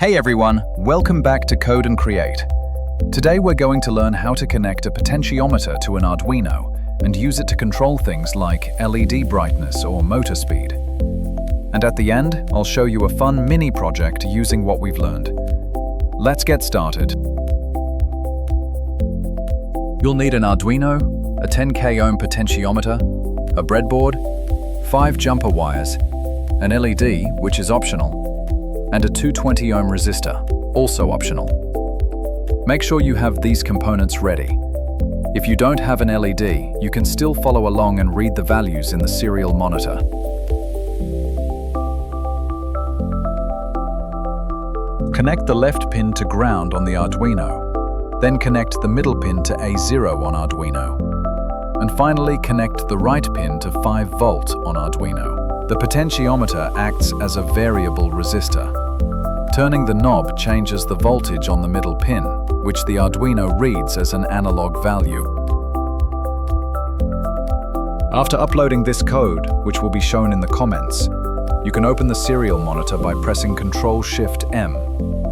Hey everyone, welcome back to Code and Create. Today we're going to learn how to connect a potentiometer to an Arduino and use it to control things like LED brightness or motor speed. And at the end, I'll show you a fun mini project using what we've learned. Let's get started. You'll need an Arduino, a 10K ohm potentiometer, a breadboard, 5 jumper wires, an LED, which is optional, and a 220 ohm resistor, also optional. Make sure you have these components ready. If you don't have an LED, you can still follow along and read the values in the serial monitor. Connect the left pin to ground on the Arduino, then connect the middle pin to A0 on Arduino, and finally connect the right pin to 5 volt on Arduino. The potentiometer acts as a variable resistor. Turning the knob changes the voltage on the middle pin, which the Arduino reads as an analog value. After uploading this code, which will be shown in the comments, you can open the serial monitor by pressing Ctrl-Shift-M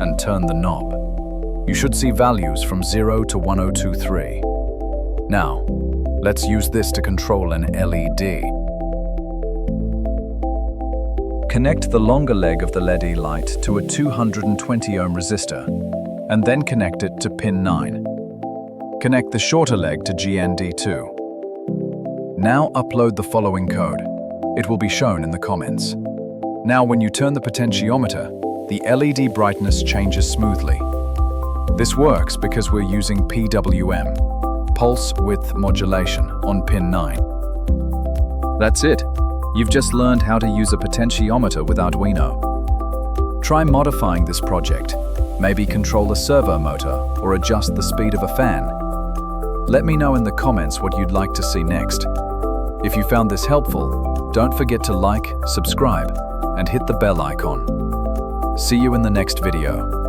and turn the knob. You should see values from 0 to 1023. Now, let's use this to control an LED. Connect the longer leg of the LED light to a 220 ohm resistor, and then connect it to pin 9. Connect the shorter leg to GND2. Now upload the following code. It will be shown in the comments. Now when you turn the potentiometer, the LED brightness changes smoothly. This works because we're using PWM, pulse width modulation, on pin 9. That's it. You've just learned how to use a potentiometer with Arduino. Try modifying this project, maybe control a servo motor or adjust the speed of a fan. Let me know in the comments what you'd like to see next. If you found this helpful, don't forget to like, subscribe, and hit the bell icon. See you in the next video.